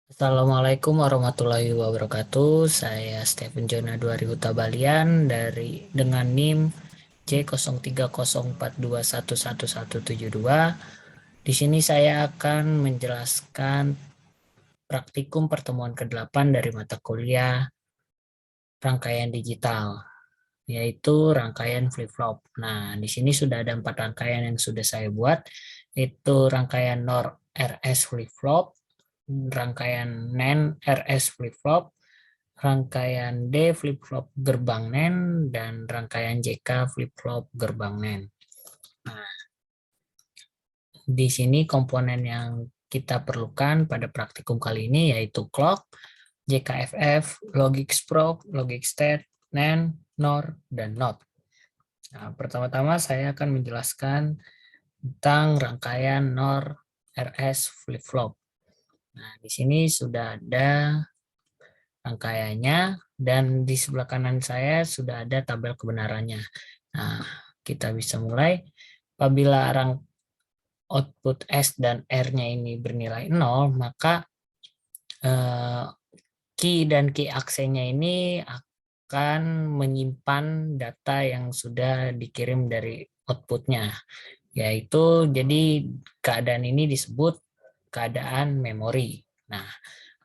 Assalamualaikum warahmatullahi wabarakatuh. Saya Stephen Jona 2000 Tabalian dengan NIM C0304211172. Di sini saya akan menjelaskan praktikum pertemuan ke-8 dari mata kuliah rangkaian digital, yaitu rangkaian flip-flop. Nah, di sini sudah ada 4 rangkaian yang sudah saya buat, yaitu rangkaian NOR RS flip-flop, rangkaian NAND RS flip-flop, rangkaian D flip-flop gerbang NAND, dan rangkaian JK flip-flop gerbang NAND. Nah, di sini komponen yang kita perlukan pada praktikum kali ini yaitu clock, JKFF, logic probe, logic state, NAND, NOR, dan NOT. Nah, pertama-tama saya akan menjelaskan tentang rangkaian NOR RS flip-flop. Nah, di sini sudah ada rangkaiannya dan di sebelah kanan saya sudah ada tabel kebenarannya. Nah, kita bisa mulai. Apabila output S dan R-nya ini bernilai 0, maka key dan key aksennya ini akan menyimpan data yang sudah dikirim dari outputnya, yaitu jadi keadaan ini disebut keadaan memori. Nah,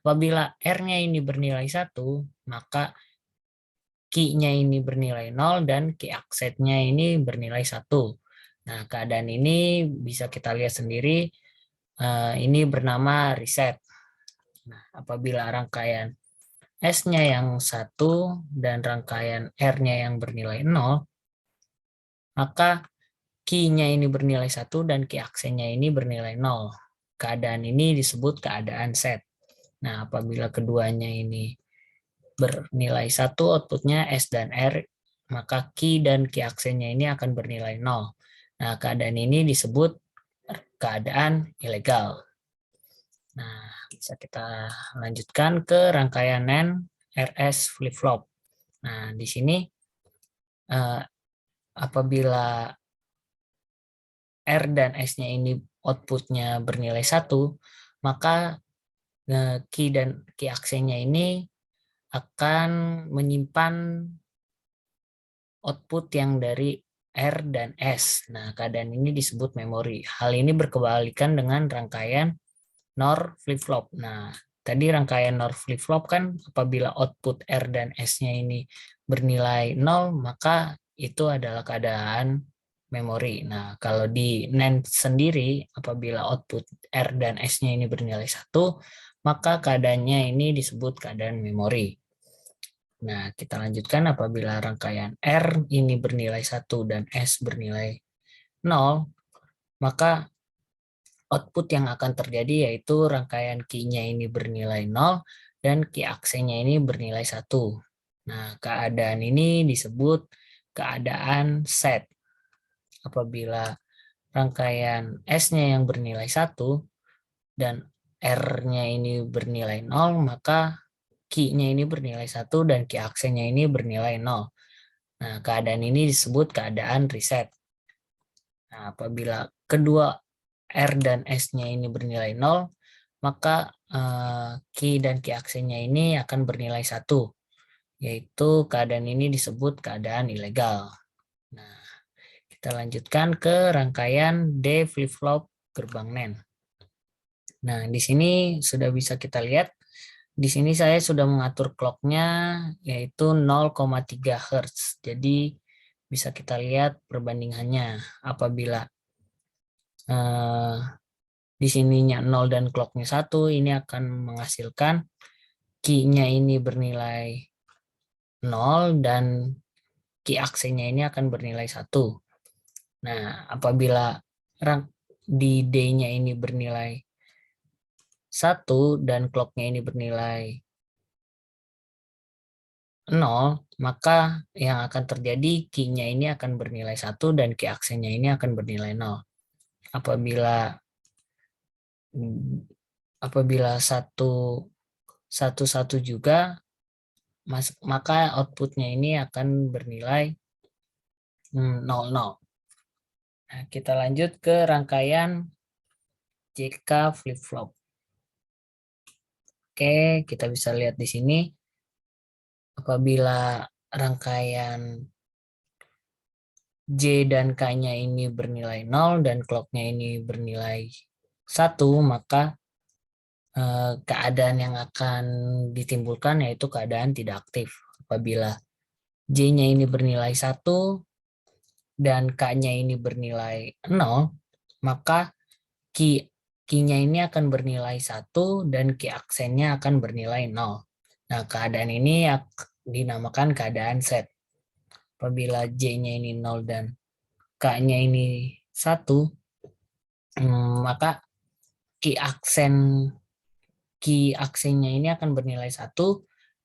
apabila R-nya ini bernilai 1, maka key-nya ini bernilai 0 dan key aksennya ini bernilai 1. Nah, keadaan ini bisa kita lihat sendiri, ini bernama reset. Nah, apabila rangkaian S-nya yang 1 dan rangkaian R-nya yang bernilai 0, maka key-nya ini bernilai 1 dan key aksennya ini bernilai 0. Keadaan ini disebut keadaan set. Nah, apabila keduanya ini bernilai 1, outputnya S dan R, maka key dan key aksennya ini akan bernilai 0. Nah, keadaan ini disebut keadaan ilegal. Nah, bisa kita lanjutkan ke rangkaian NAND RS flip-flop. Nah, di sini apabila R dan S-nya ini outputnya bernilai 1, maka key dan key aksennya ini akan menyimpan output yang dari R dan S. Nah, keadaan ini disebut memori. Hal ini berkebalikan dengan rangkaian NOR flip-flop. Nah, tadi rangkaian NOR flip-flop kan apabila output R dan S-nya ini bernilai 0, maka itu adalah keadaan memori. Nah, kalau di NAND sendiri, apabila output R dan S-nya ini bernilai 1, maka keadaannya ini disebut keadaan memori. Nah, kita lanjutkan apabila rangkaian R ini bernilai 1 dan S bernilai 0, maka output yang akan terjadi yaitu rangkaian key-nya ini bernilai 0 dan key aksennya ini bernilai 1. Nah, keadaan ini disebut keadaan set. Apabila rangkaian S-nya yang bernilai 1 dan R-nya ini bernilai 0, maka key-nya ini bernilai 1 dan key aksennya ini bernilai 0. Nah, keadaan ini disebut keadaan reset. Nah, apabila kedua R dan S-nya ini bernilai 0, maka key dan key aksennya ini akan bernilai 1, yaitu keadaan ini disebut keadaan ilegal. Nah, kita lanjutkan ke rangkaian D flip-flop gerbang NAND. Nah, di sini sudah bisa kita lihat. Di sini saya sudah mengatur clock-nya yaitu 0,3 Hz. Jadi bisa kita lihat perbandingannya. Apabila di sininya 0 dan clock-nya 1, ini akan menghasilkan key-nya ini bernilai 0 dan key aksennya ini akan bernilai 1. Nah, apabila di D-nya ini bernilai 1 dan clock-nya ini bernilai 0, maka yang akan terjadi key-nya ini akan bernilai 1 dan key aksennya ini akan bernilai 0. Apabila 1 juga, maka outputnya ini akan bernilai 0. Nah, kita lanjut ke rangkaian JK flip-flop. Oke, kita bisa lihat di sini apabila rangkaian J dan K-nya ini bernilai 0 dan clock-nya ini bernilai 1, maka keadaan yang akan ditimbulkan yaitu keadaan tidak aktif. Apabila J-nya ini bernilai 1 dan K-nya ini bernilai 0, maka Q-nya ini akan bernilai 1 dan Q aksennya akan bernilai 0. Nah, keadaan ini dinamakan keadaan set. Apabila J-nya ini 0 dan K-nya ini 1, maka Q aksennya ini akan bernilai 1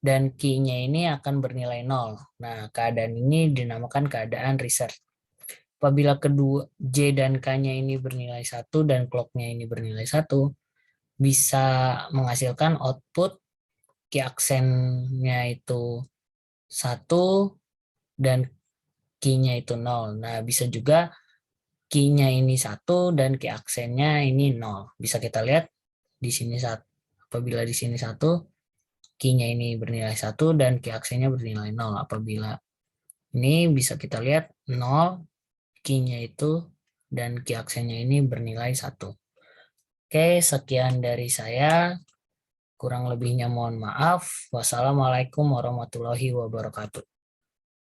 dan Q-nya ini akan bernilai 0. Nah, keadaan ini dinamakan keadaan reset. Apabila kedua J dan K-nya ini bernilai 1 dan clock-nya ini bernilai 1, bisa menghasilkan output Q aksennya itu 1 dan Q-nya itu 0. Nah, bisa juga Q-nya ini 1 dan Q aksennya ini 0. Bisa kita lihat di sini apabila di sini 1, Q-nya ini bernilai 1 dan Q aksennya bernilai 0. Apabila ini bisa kita lihat 0, Q-nya itu dan Q aksennya ini bernilai 1. Oke, sekian dari saya. Kurang lebihnya mohon maaf. Wassalamualaikum warahmatullahi wabarakatuh.